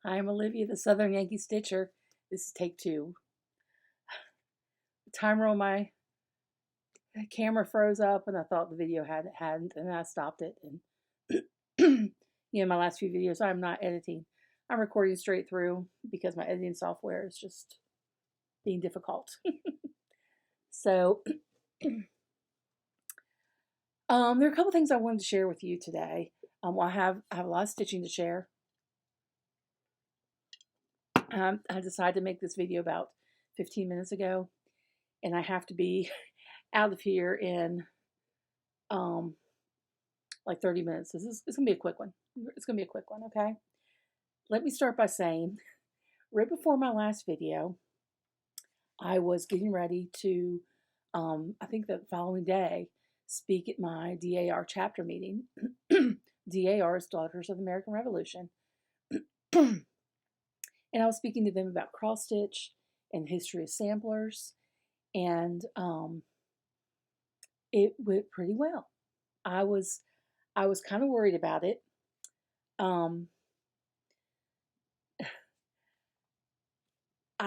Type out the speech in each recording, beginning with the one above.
Hi, I'm Olivia, the Southern Yankee Stitcher. This is take two. The timer on my camera froze up, and I thought the video hadn't, and I stopped it. And my last few videos, I'm not editing. I'm recording straight through because my editing software is just being difficult. So, there are a couple things I wanted to share with you today. I have a lot of stitching to share. I decided to make this video about 15 minutes ago, and I have to be out of here in like 30 minutes. It's gonna be a quick one. It's gonna be a quick one, okay? Let me start by saying, right before my last video, I was getting ready to, I think the following day, speak at my DAR chapter meeting. DAR is Daughters of the American Revolution. And I was speaking to them about cross stitch and the history of samplers, and it went pretty well. I was kind of worried about it. I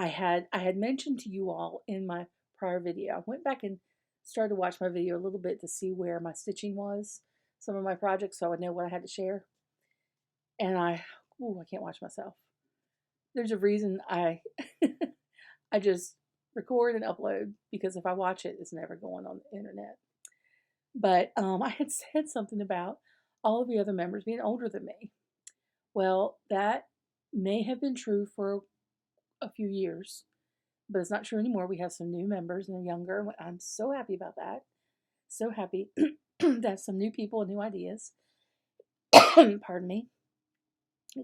had mentioned to you all in my prior video. I went back and started to watch my video a little bit to see where my stitching was, some of my projects, so I would know what I had to share. And I can't watch myself. There's a reason I I just record and upload, because if I watch it, it's never going on the internet. But I had said something about all of the other members being older than me. Well, that may have been true for a few years, but it's not true anymore. We have some new members and they're younger. I'm so happy about that. So happy to have some new people and new ideas. Pardon me.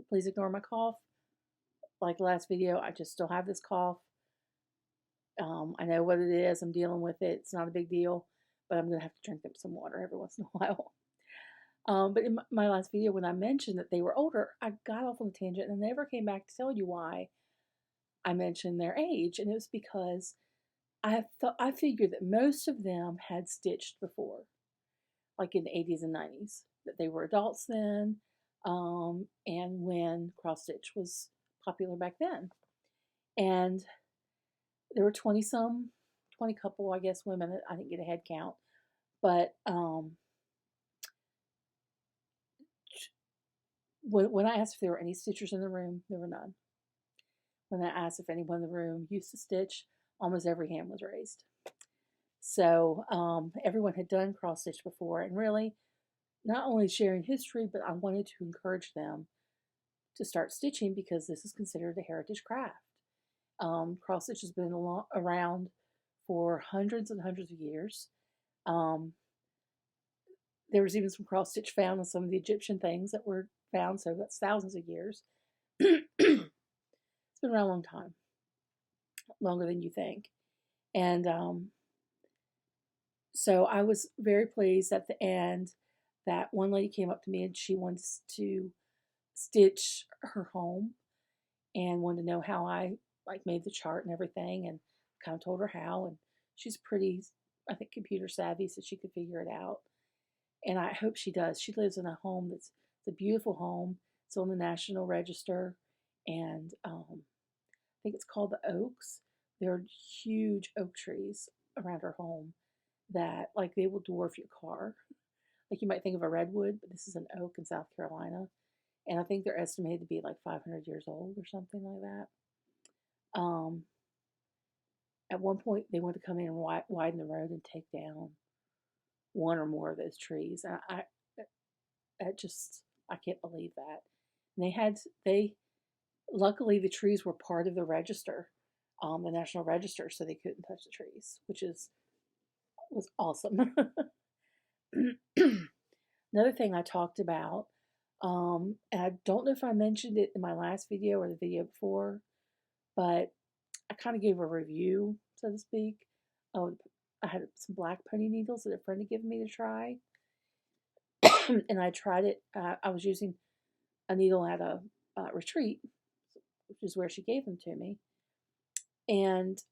Please ignore my cough. Like the last video, I just still have this cough. I know what it is. I'm dealing with it. It's not a big deal, but I'm going to have to drink up some water every once in a while. But in my last video, when I mentioned that they were older, I got off on a tangent and never came back to tell you why I mentioned their age. And it was because I figured that most of them had stitched before, like in the 80s and 90s, that they were adults then, and when cross stitch was popular back then. And there were 20 couple, I guess, women. I didn't get a head count, but when I asked if there were any stitchers in the room, there were none. When I asked if anyone in the room used to stitch, almost every hand was raised. So everyone had done cross stitch before, and really not only sharing history, but I wanted to encourage them to start stitching because this is considered a heritage craft. Cross stitch has been around for hundreds and hundreds of years. There was even some cross stitch found in some of the Egyptian things that were found, so that's thousands of years. It's been around a long time, longer than you think. And so I was very pleased at the end that one lady came up to me and she wants to stitch her home and wanted to know how I made the chart and everything, and kind of told her how. And she's pretty, I think, computer savvy, so she could figure it out. And I hope she does. She lives in a home it's a beautiful home. It's on the National Register, and I think it's called the Oaks. There are huge oak trees around her home that, like, they will dwarf your car. Like, you might think of a redwood, but this is an oak in South Carolina. And I think they're estimated to be like 500 years old or something like that. At one point, they wanted to come in and widen the road and take down one or more of those trees. And I can't believe that. And luckily the trees were part of the register, the National Register, so they couldn't touch the trees, which was awesome. Another thing I talked about, and I don't know if I mentioned it in my last video or the video before, but I kind of gave a review, so to speak. I had some black pony needles that a friend had given me to try. And I tried it. I was using a needle at a retreat, which is where she gave them to me. And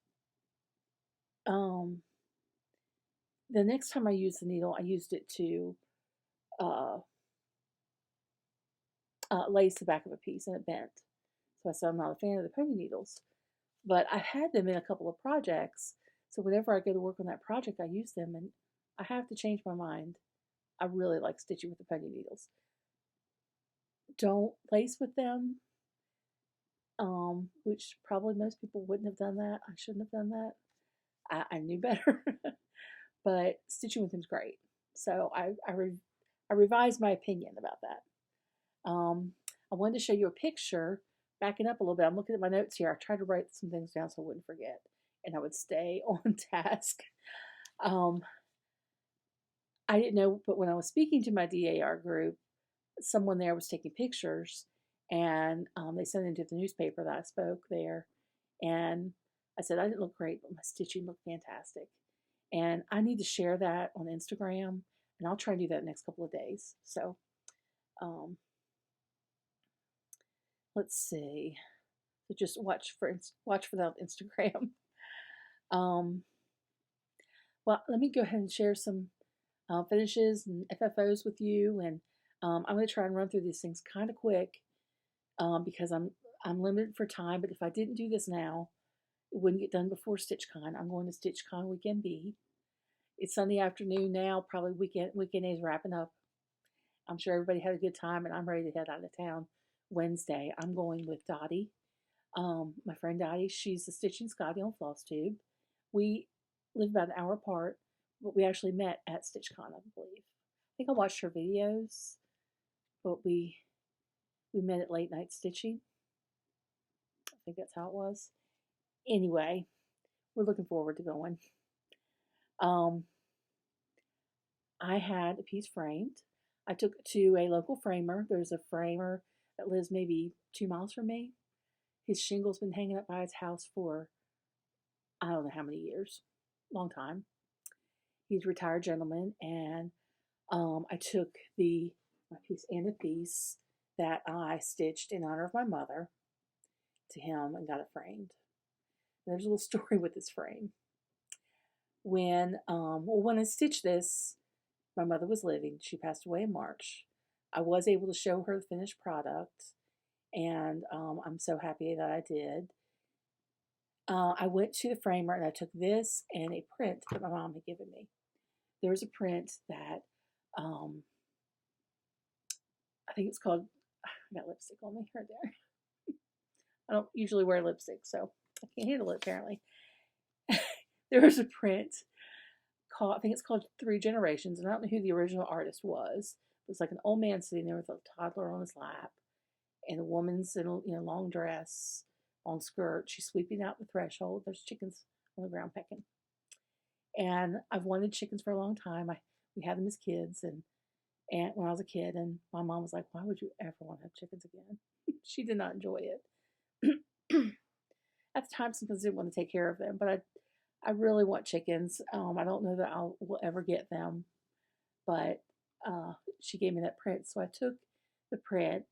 the next time I used the needle, I used it to lace the back of a piece, and it bent. So I said I'm not a fan of the pony needles. But I've had them in a couple of projects. So whenever I go to work on that project, I use them, and I have to change my mind. I really like stitching with the pony needles. Don't lace with them, which probably most people wouldn't have done that. I shouldn't have done that. I knew better. But stitching with them is great. So I revised my opinion about that. I wanted to show you a picture. Backing up a little bit, I'm looking at my notes here. I tried to write some things down so I wouldn't forget, and I would stay on task. I didn't know, but when I was speaking to my DAR group, someone there was taking pictures, and they sent it to the newspaper that I spoke there. And I said, I didn't look great, but my stitching looked fantastic. And I need to share that on Instagram, and I'll try and do that next couple of days. So, let's see. So just watch for that on Instagram. Well, let me go ahead and share some finishes and FFOs with you, and I'm going to try and run through these things kind of quick because I'm limited for time. But if I didn't do this now, it wouldn't get done before StitchCon. I'm going to StitchCon Weekend B. It's Sunday afternoon now. Probably weekend A is wrapping up. I'm sure everybody had a good time, and I'm ready to head out of town Wednesday. I'm going with Dottie, my friend Dottie. She's a Stitching Scotty on Floss Tube. We live about an hour apart, but we actually met at StitchCon, I believe. I think I watched her videos, but we met at Late Night Stitching. I think that's how it was. Anyway, we're looking forward to going. I had a piece framed. I took it to a local framer. There's a framer that lives maybe 2 miles from me. His shingle's been hanging up by his house for I don't know how many years. Long time. He's a retired gentleman, and I took my piece and a piece that I stitched in honor of my mother to him and got it framed. And there's a little story with this frame. When I stitched this, my mother was living. She passed away in March. I was able to show her the finished product, and I'm so happy that I did. I went to the framer and I took this and a print that my mom had given me. There's a print that I think it's called, I got lipstick on me right there. I don't usually wear lipstick, so I can't handle it apparently. There's a print called, I think it's called 3 Generations, and I don't know who the original artist was. It's like an old man sitting there with a toddler on his lap, and a woman's in a long dress, long skirt. She's sweeping out the threshold. There's chickens on the ground pecking. And I've wanted chickens for a long time. We had them as kids, and when I was a kid, and my mom was like, "Why would you ever want to have chickens again?" She did not enjoy it. At the time, sometimes I didn't want to take care of them, but I really want chickens. I don't know that will ever get them, but she gave me that print, so I took the print,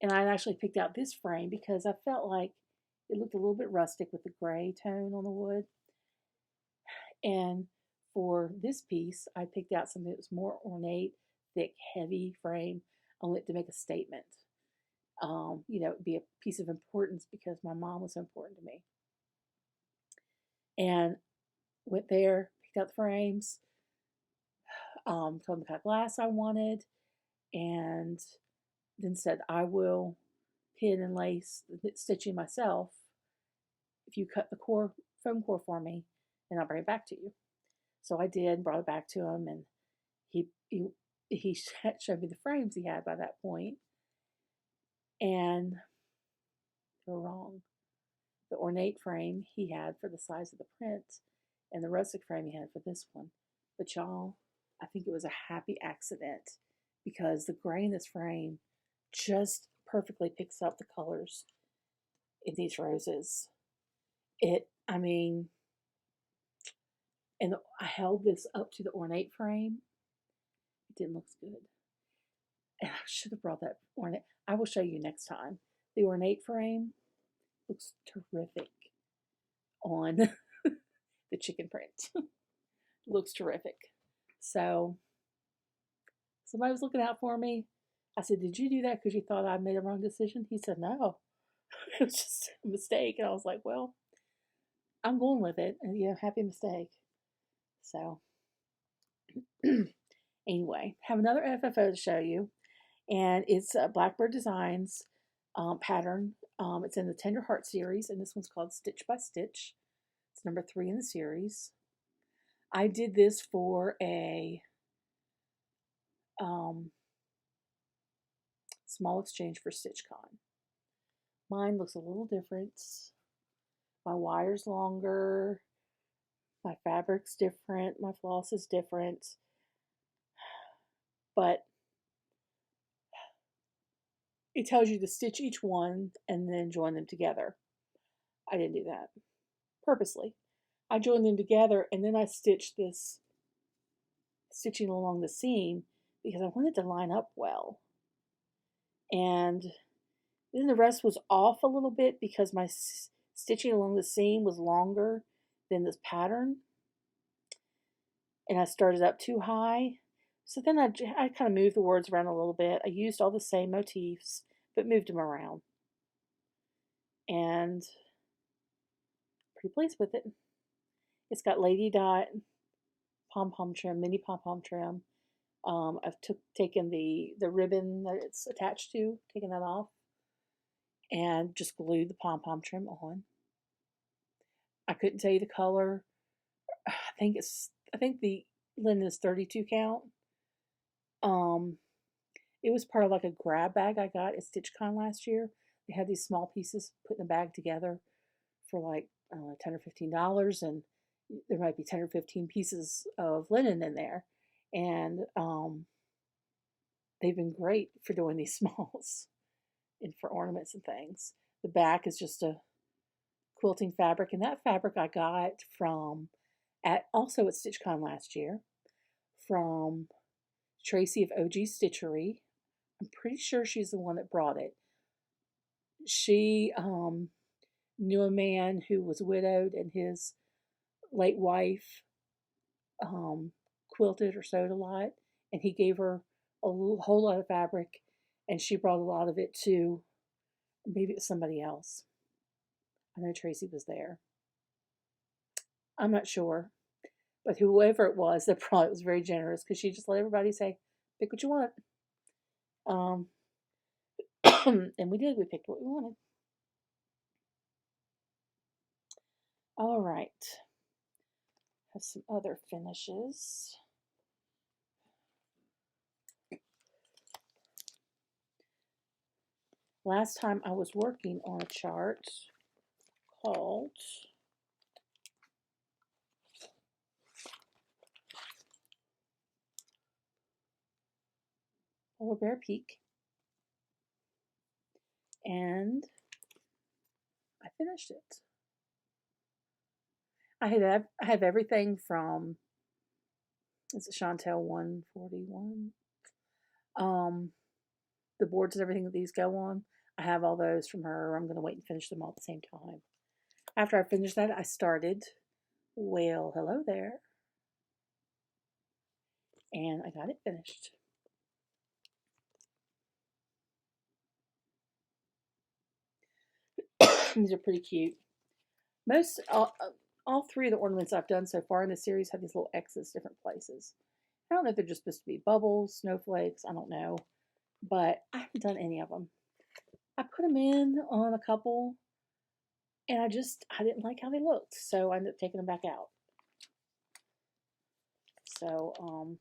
and I actually picked out this frame because I felt like it looked a little bit rustic with the gray tone on the wood. And for this piece, I picked out something that was more ornate, thick, heavy frame. I wanted to make a statement. It'd be a piece of importance because my mom was so important to me. And went there, picked out the frames, told them the kind of glass I wanted, and then said, I will pin and lace the stitching myself if you cut the foam core for me, and I'll bring it back to you. So I did, brought it back to him, and he showed me the frames he had by that point, and they were wrong. The ornate frame he had for the size of the print, and the rustic frame he had for this one. But y'all, I think it was a happy accident because the gray in this frame just perfectly picks up the colors in these roses. And I held this up to the ornate frame. It didn't look good. And I should have brought that ornate. I will show you next time. The ornate frame looks terrific on the chicken print. Looks terrific. So somebody was looking out for me. I said, did you do that because you thought I made a wrong decision? He said, no. It was just a mistake. And I was like, well, I'm going with it. And, happy mistake. So, anyway, have another FFO to show you. And it's a Blackbird Designs pattern. It's in the Tender Heart series, and this one's called Stitch by Stitch. It's number 3 in the series. I did this for a small exchange for StitchCon. Mine looks a little different. My wire's longer. My fabric's different. My floss is different. But it tells you to stitch each one and then join them together. I didn't do that purposely. I joined them together and then I stitched this stitching along the seam because I wanted to line up well. And then the rest was off a little bit because my stitching along the seam was longer than this pattern. And I started up too high. So then I kind of moved the words around a little bit. I used all the same motifs, but moved them around. And pretty pleased with it. It's got lady dot pom-pom trim, mini pom-pom trim. I've taken the ribbon that it's attached to, taken that off, and just glued the pom-pom trim on. I couldn't tell you the color. I think the linen is 32 count. It was part of like a grab bag I got at StitchCon last year. They had these small pieces put in a bag together for like $10 or $15, and there might be 10 or 15 pieces of linen in there. And they've been great for doing these smalls and for ornaments and things. The back is just a quilting fabric, and that fabric I got also at StitchCon last year from Tracy of OG Stitchery. I'm pretty sure she's the one that brought it. She knew a man who was widowed, and his late wife quilted or sewed a lot, and he gave her a whole lot of fabric, and she brought a lot of it to, maybe it was somebody else. I know Tracy was there. I'm not sure, but whoever it was that brought it was very generous because she just let everybody say, pick what you want. And we did. We picked what we wanted. All right. Have some other finishes. Last time I was working on a chart called Polar Bear Peak, and I finished it. I have everything from, is it Chantel 141? The boards and everything that these go on, I have all those from her. I'm going to wait and finish them all at the same time. After I finished that, I started, well, hello there. And I got it finished. These are pretty cute. All 3 of the ornaments I've done so far in the series have these little X's different places. I don't know if they're just supposed to be bubbles, snowflakes, I don't know. But I haven't done any of them. I put them in on a couple, and I didn't like how they looked, so I ended up taking them back out. So,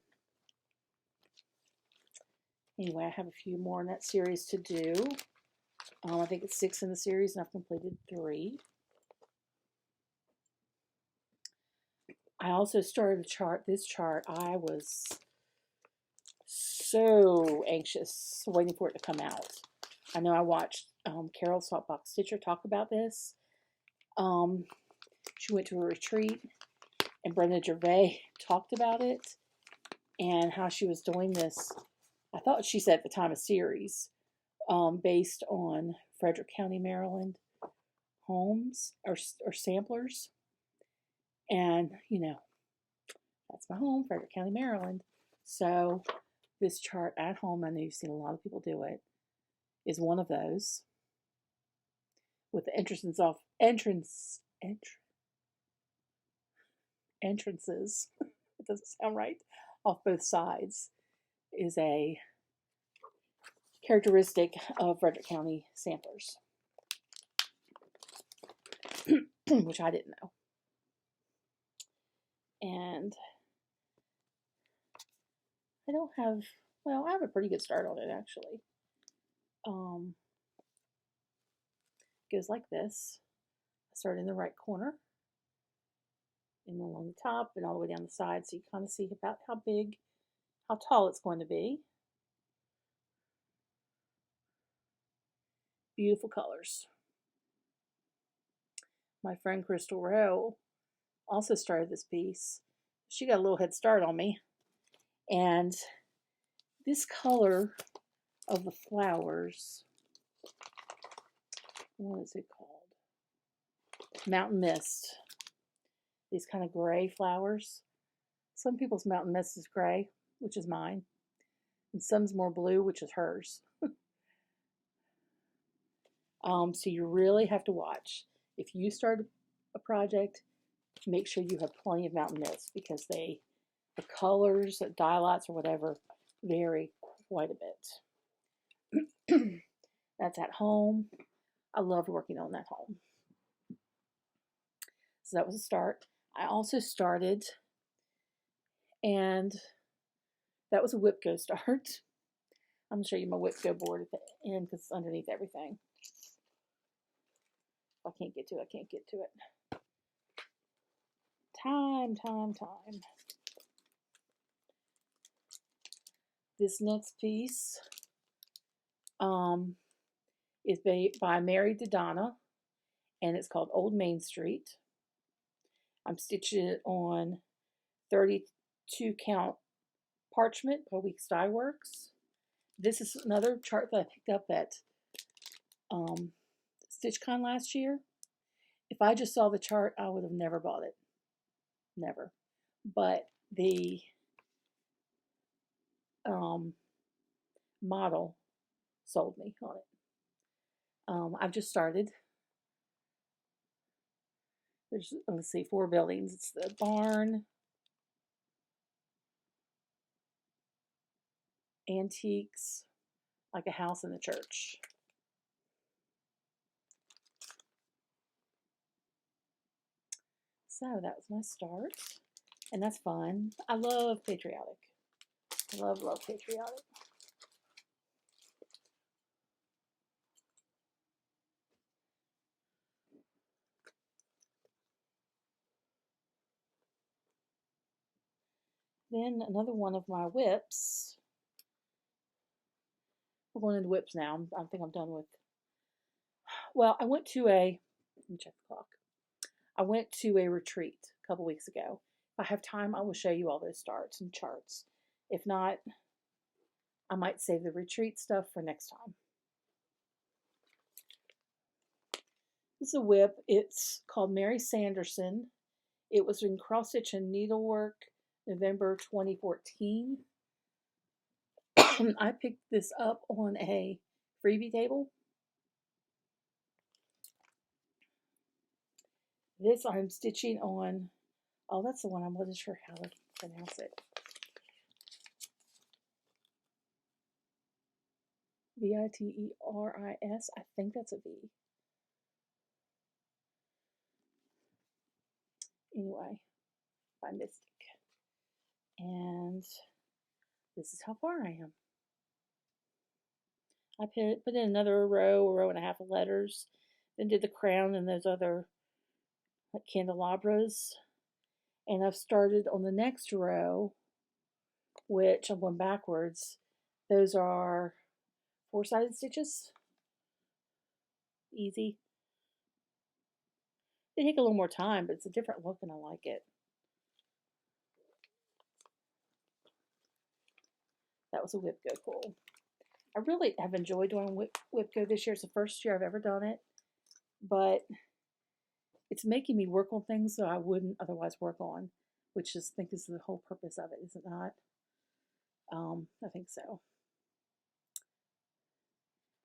anyway, I have a few more in that series to do. I think it's 6 in the series, and I've completed 3. I also started this chart. I was so anxious waiting for it to come out. I know I watched Carol Saltbox Stitcher talk about this. She went to a retreat, and Brenda Gervais talked about it and how she was doing this. I thought she said at the time a series based on Frederick County, Maryland homes or samplers. And, that's my home, Frederick County, Maryland. So this chart at home, I know you've seen a lot of people do it, is one of those. with the entrances entrances. It doesn't sound right. Off both sides is a characteristic of Frederick County samplers, which I didn't know. And I don't have, well, I have a pretty good start on it actually. Goes like this. I start in the right corner and along the top and all the way down the side, so you kind of see about how big, how tall it's going to be. Beautiful colors. My friend Crystal Rowe also started this piece. She got a little head start on me. And this color of the flowers, what is it called? Mountain Mist. These kind of gray flowers. Some people's Mountain Mist is gray, which is mine. And some's more blue, which is hers. So you really have to watch. If you start a project, make sure you have plenty of Mountain Mist, because the colors, dye lots or whatever, vary quite a bit. That's at home. I loved working on that home. So that was a start. I also started, and that was a whip go start. I'm going to show you my whip go board at the end because it's underneath everything. If I can't get to it, I can't get to it. Time. This next piece is by Married to Donna, and it's called Old Main Street. I'm stitching it on 32 count parchment by Weeks Dye Works. This is another chart that I picked up at StitchCon last year. If I just saw the chart, I would have never bought it. Never. But the model sold me on it. I've just started. There's, let's see, 4 buildings. It's the barn, antiques, like a house in the church. So that was my start, and that's fun. I love patriotic. I love patriotic. Then another one of my whips. We're going into whips now. I think I'm done with. Well, I went to a, let me check the clock. I went to a retreat a couple weeks ago. If I have time, I will show you all those starts and charts. If not, I might save the retreat stuff for next time. This is a whip. It's called Mary Sanderson. It was in Cross Stitch and Needlework, November 2014. I picked this up on a freebie table. This I'm stitching on, oh, that's the one I wasn't sure how to pronounce it. Viteris, I think that's a V. Anyway, by Mystic. And this is how far I am. I put in another row and a half of letters, then did the crown and those other like candelabras. And I've started on the next row, which I'm going backwards. Those are 4-sided stitches. Easy. They take a little more time, but it's a different look and I like it. That was a whip go pull. I really have enjoyed doing whip go this year. It's the first year I've ever done it, but it's making me work on things that I wouldn't otherwise work on, which I think is the whole purpose of it, is it not? I think so.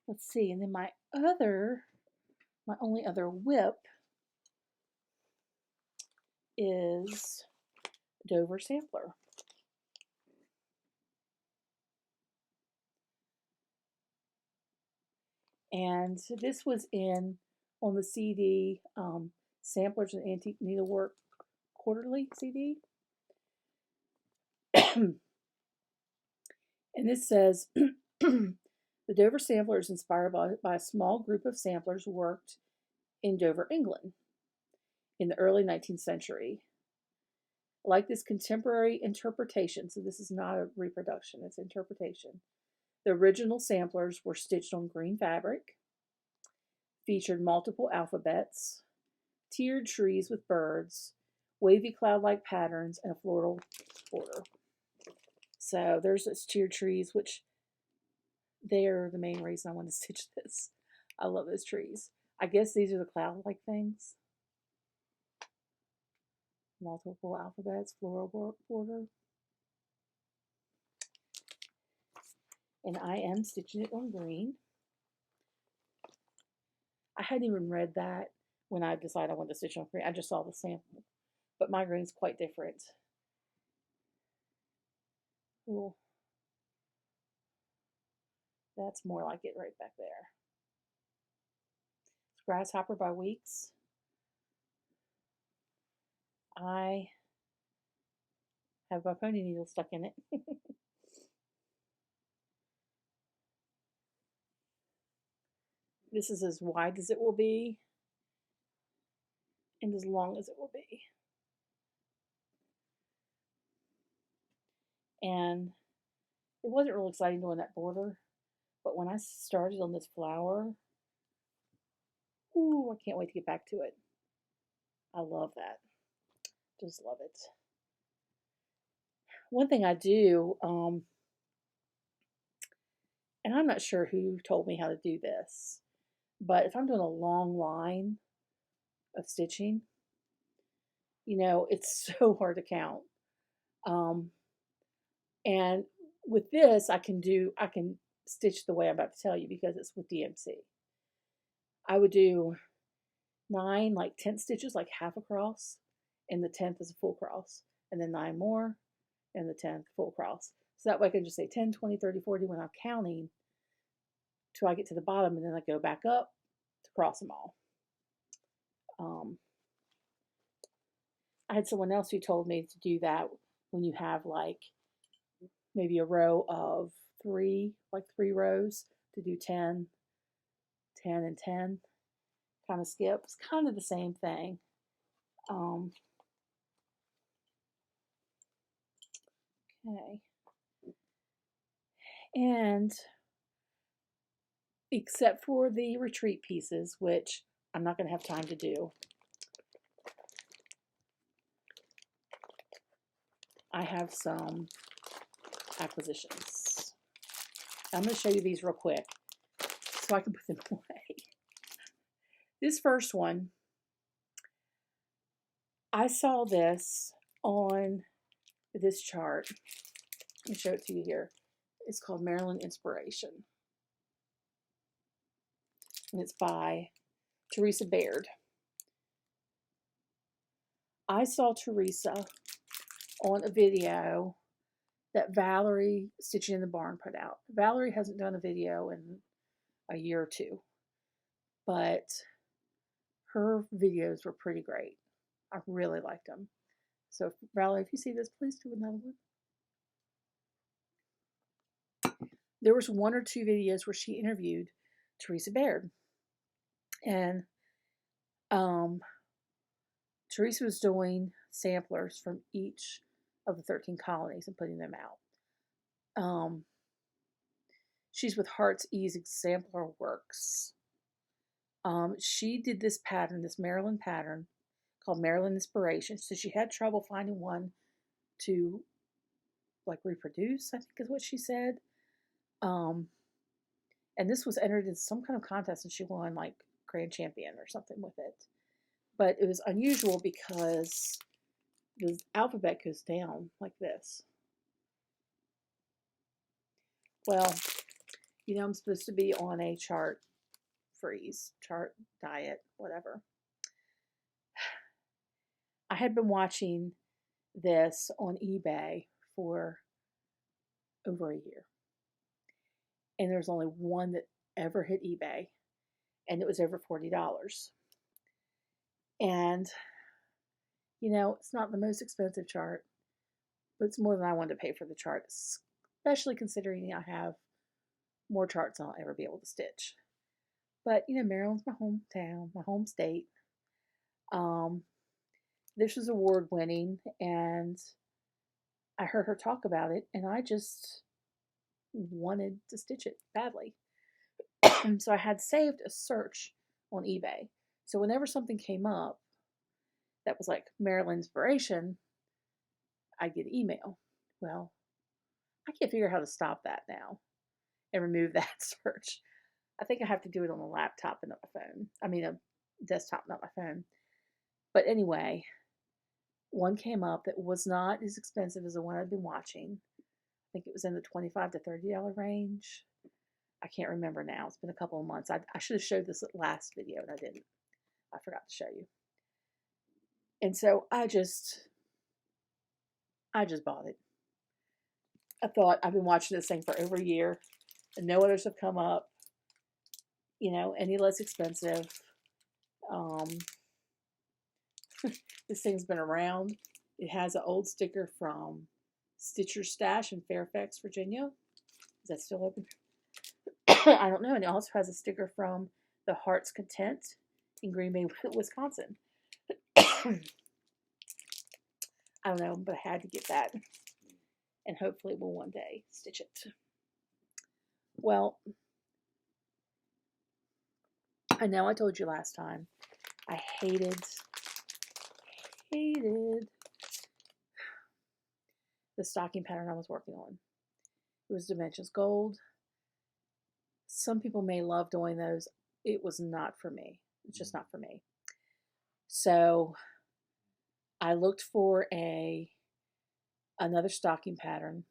Let's see, and then my other My only other whip is Dover sampler. And so this was on the CD, Samplers and Antique Needlework Quarterly CD. And this says, the Dover sampler is inspired by a small group of samplers who worked in Dover, England in the early 19th century. Like this contemporary interpretation, so this is not a reproduction, it's interpretation. The original samplers were stitched on green fabric, featured multiple alphabets, tiered trees with birds, wavy cloud-like patterns, and a floral border. So there's this tiered trees, which they're the main reason I want to stitch this. I love those trees. I guess these are the cloud-like things. Multiple alphabets, floral border. And I am stitching it on green. I hadn't even read that when I decided I wanted to stitch on green. I just saw the sample. But my green's quite different. Cool. That's more like it right back there. It's Grasshopper by Weeks. I have my pony needle stuck in it. This is as wide as it will be and as long as it will be. And it wasn't real exciting doing that border, but when I started on this flower, ooh, I can't wait to get back to it. I love that. Just love it. One thing I do, and I'm not sure who told me how to do this, but if I'm doing a long line of stitching, you know, it's so hard to count. And with this, I can stitch the way I'm about to tell you because it's with DMC. I would do 9 like 10 stitches, like half across, and the 10th is a full cross, and then 9 more, and the 10th full cross. So that way I can just say 10, 20, 30, 40 when I'm counting till I get to the bottom, and then I go back up to cross them all. I had someone else who told me to do that when you have like maybe a row of 3, like 3 rows, to do 10, 10, and 10, kind of skip. It's kind of the same thing. Okay. And except for the retreat pieces, which I'm not going to have time to do, I have some acquisitions. I'm going to show you these real quick so I can put them away. This first one, I saw this on this chart. Let me show it to you here. It's called Maryland Inspiration. And it's by Teresa Baird. I saw Teresa on a video that Valerie Stitching in the Barn put out. Valerie hasn't done a video in a year or two, but her videos were pretty great. I really liked them. So Valerie, if you see this, please do another one. There was 1 or 2 videos where she interviewed Teresa Baird. And Teresa was doing samplers from each of the 13 colonies and putting them out. She's with Heart's Ease Sampler Works. She did this pattern, this Maryland pattern, called Maryland Inspiration. So she had trouble finding one to like reproduce, I think is what she said. And this was entered in some kind of contest and she won like Grand Champion or something with it. But it was unusual because the alphabet goes down like this. Well, you know, I'm supposed to be on a chart freeze, chart, diet, whatever. I had been watching this on eBay for over a year. And there's only one that ever hit eBay, and it was over $40. And, you know, it's not the most expensive chart, but it's more than I wanted to pay for the chart, especially considering I have more charts than I'll ever be able to stitch. But, you know, Maryland's my hometown, my home state. This was award winning, and I heard her talk about it, and I just wanted to stitch it badly. So I had saved a search on eBay. So whenever something came up that was like Maryland inspiration, I'd get an email. Well, I can't figure out how to stop that now and remove that search. I think I have to do it on a laptop and not my phone. I mean, a desktop, not my phone. But anyway, one came up that was not as expensive as the one I'd been watching. I think it was in the $25 to $30 range. I can't remember now. It's been a couple of months. I should have showed this last video, and I didn't. I forgot to show you. And so I just bought it. I thought, I've been watching this thing for over a year, and no others have come up, you know, any less expensive. This thing's been around. It has an old sticker from Stitcher's Stash in Fairfax, Virginia. Is that still open? I don't know. And it also has a sticker from the Heart's Content in Green Bay, Wisconsin. I don't know, but I had to get that. And hopefully we'll one day stitch it. Well, I know I told you last time I hated the stocking pattern I was working on. It was Dimensions Gold. Some people may love doing those. It was not for me. It's just not for me. So I looked for another stocking pattern,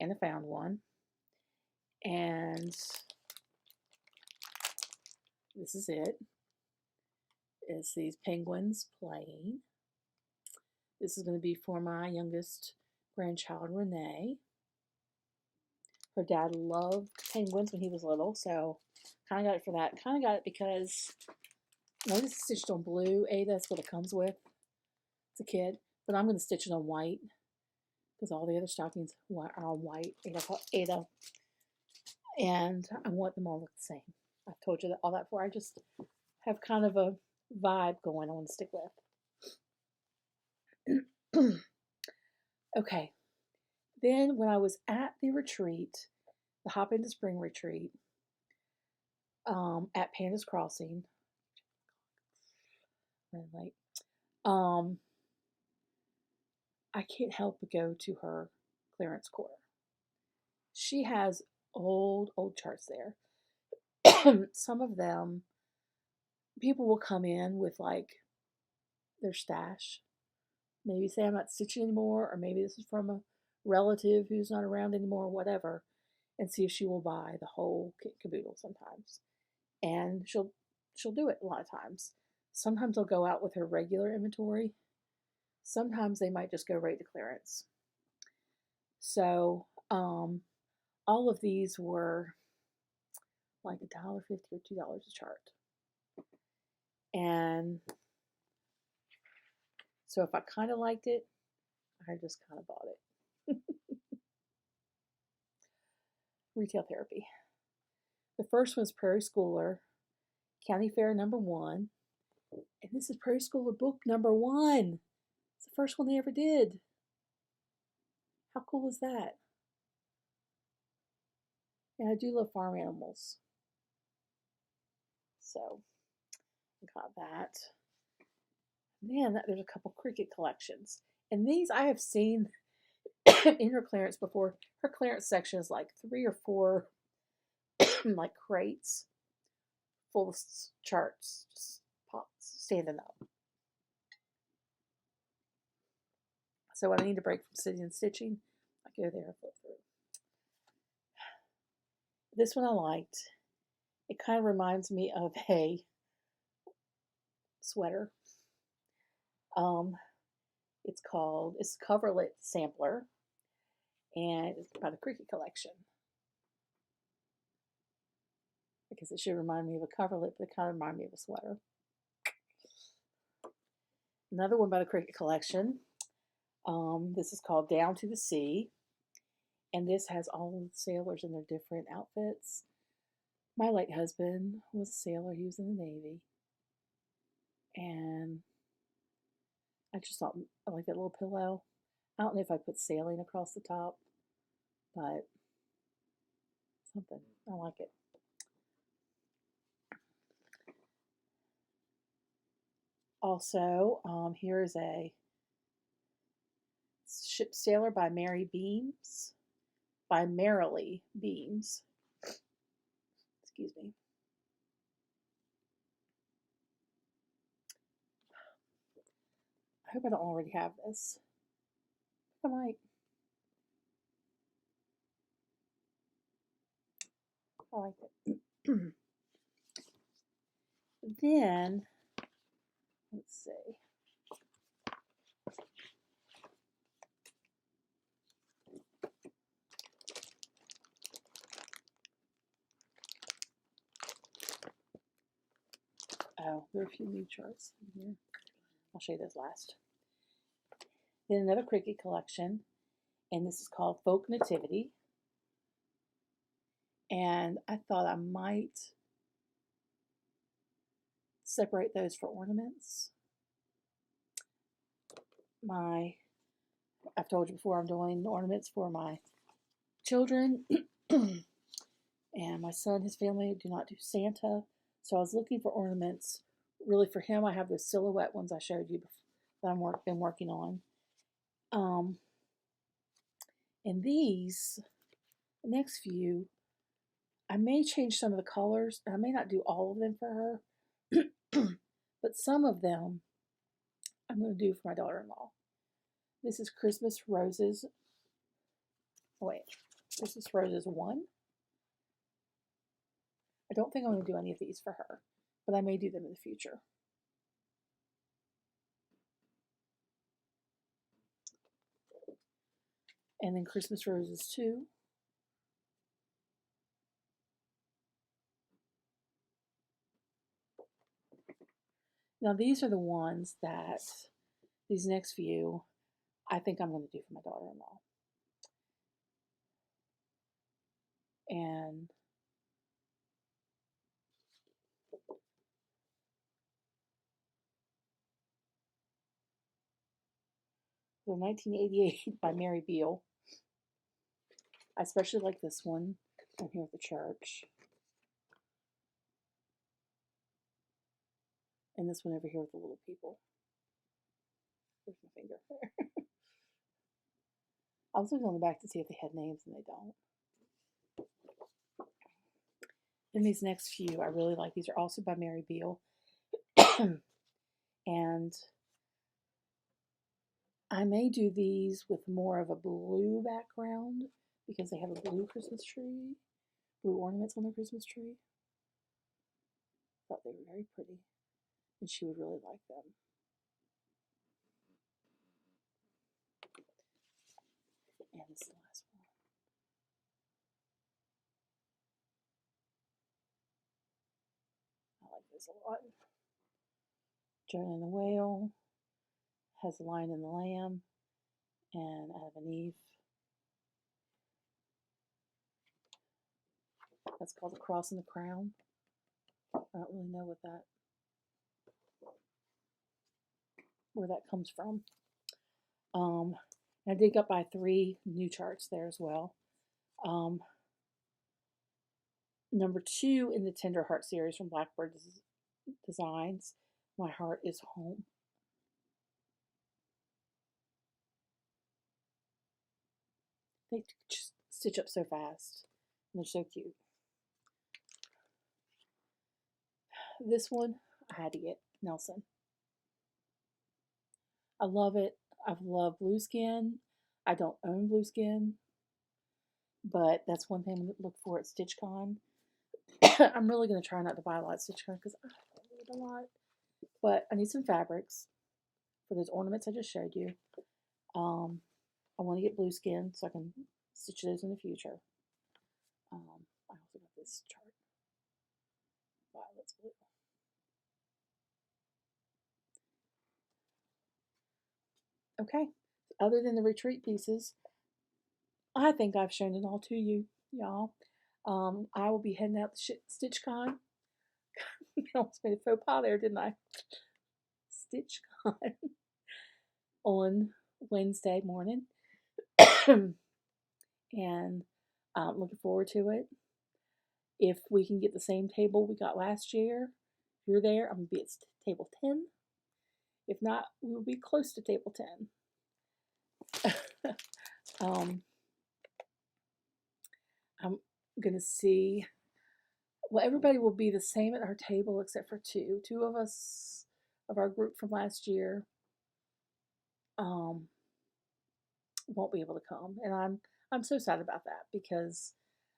and I found one. And this is it. It's these penguins playing. This is going to be for my youngest grandchild, Renee. Her dad loved penguins when he was little, so kind of got it for that. Kind of got it because, you know, this is stitched on blue. That's what it comes with. It's a kid. But I'm going to stitch it on white because all the other stockings are on white. Ada. And I want them all to look the same. I've told you all that before. I just have kind of a vibe going on to stick with. Okay. Then when I was at the retreat, the Hop into Spring retreat, at Panda's Crossing, I can't help but go to her clearance corner. She has old charts there. Some of them, people will come in with like their stash. Maybe say I'm not stitching anymore, or maybe this is from a relative who's not around anymore, whatever, and see if she will buy the whole kit and caboodle sometimes. And she'll do it a lot of times. Sometimes they'll go out with her regular inventory. Sometimes they might just go right to clearance. So all of these were like $1.50 or $2 a chart. And so if I kind of liked it, I just kind of bought it. Retail therapy. The first was Prairie Schooler, County Fair #1. And this is Prairie Schooler book #1. It's the first one they ever did. How cool is that? And I do love farm animals. So I got that. Then there's a couple cricket collections. And these I have seen in her clearance before. Her clearance section is like 3 or 4 like crates full of charts, just pots standing up. So when I need a break from sitting and stitching, I go there and flip through. This one I liked. It kind of reminds me of a sweater. It's Coverlet Sampler, and it's by the Cricket Collection. Because it should remind me of a coverlet, but it kind of reminds me of a sweater. Another one by the Cricket Collection. This is called Down to the Sea. And this has all the sailors in their different outfits. My late husband was a sailor. He was in the Navy. And I just thought I like that little pillow. I don't know if I put sailing across the top, but something. I like it. Also, here is a Ship Sailor by Merrily Beams. Excuse me. I hope I don't already have this. I might. I like it. Then, let's see. Oh, there are a few new charts in here. I'll show you those last. Then another Cricket Collection, and this is called Folk Nativity. And I thought I might separate those for ornaments. I've told you before, I'm doing ornaments for my children. And my son, his family do not do Santa. So I was looking for ornaments. Really for him, I have those silhouette ones I showed you that I've been working on. And these, the next few, I may change some of the colors. I may not do all of them for her. But some of them I'm going to do for my daughter-in-law. This is Christmas Roses. Oh, wait. Christmas Roses 1. I don't think I'm going to do any of these for her, but I may do them in the future. And then Christmas Roses 2. Now these are the ones that, these next few, I think I'm going to do for my daughter-in-law. And they're 1988 by Mary Beale. I especially like this one. I'm here at the church. And this one over here with the little people. Where's my finger? I was looking on the back to see if they had names, and they don't. Then these next few I really like. These are also by Mary Beale. And I may do these with more of a blue background because they have a blue Christmas tree, blue ornaments on their Christmas tree. Thought they were very pretty, and she would really like them. And this is the last one. I like this a lot. Jonah and the Whale, has the Lion and the Lamb, and Adam and Eve. That's called The Cross and the Crown. I don't really know where that comes from. I did get by 3 new charts there as well. Number 2 in the Tender Heart series from Blackbird Designs, My Heart is Home. They just stitch up so fast, and they're so cute. This one, I had to get Nelson. I love it. I've loved Blueskin. I don't own Blueskin, but that's one thing to look for at StitchCon. I'm really going to try not to buy a lot of StitchCon because I don't need a lot. But I need some fabrics for those ornaments I just showed you. I want to get blue skin so I can stitch those in the future. I also got this chart. Violet's blue. Okay. Other than the retreat pieces, I think I've shown it all to you, y'all. I will be heading out to StitchCon. I almost made a faux pas there, didn't I? StitchCon on Wednesday morning. And I'm looking forward to it. If we can get the same table we got last year, if you're there, I'm going to be at table 10. If not, we will be close to table 10. I'm going to see. Well, everybody will be the same at our table except for two. Two of us of our group from last year won't be able to come, and I'm so sad about that because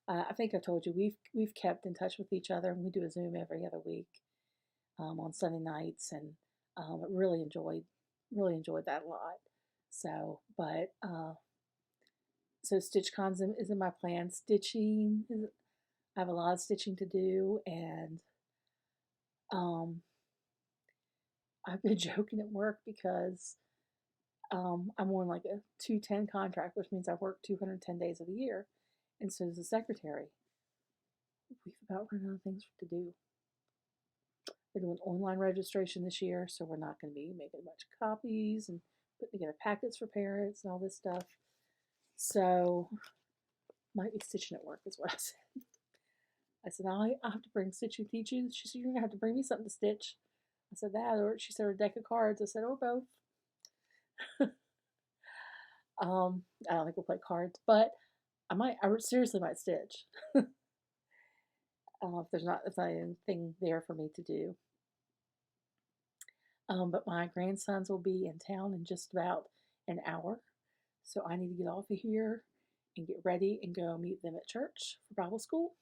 I think I told you we've kept in touch with each other, and we do a Zoom every other week on Sunday nights, and really enjoyed that a lot. So, but so StitchCon is in my plan. Stitching I have a lot of stitching to do, and I've been joking at work because I'm on like a 210 contract, which means I work 210 days of the year, and so as a secretary, we've about run out of things to do. We're doing online registration this year, so we're not going to be making a bunch of copies and putting together packets for parents and all this stuff. So, might be stitching at work is what I said. I said, I have to bring stitching to teach you. She said, you're going to have to bring me something to stitch. I said that, or she said, or a deck of cards. I said, or both. I don't think we'll play cards, but I seriously might stitch. If there's not anything there for me to do. But my grandsons will be in town in just about an hour, so I need to get off of here and get ready and go meet them at church for Bible school.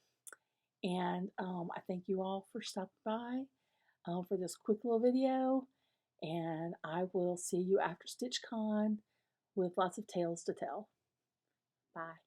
And I thank you all for stopping by for this quick little video, and I will see you after StitchCon with lots of tales to tell. Bye.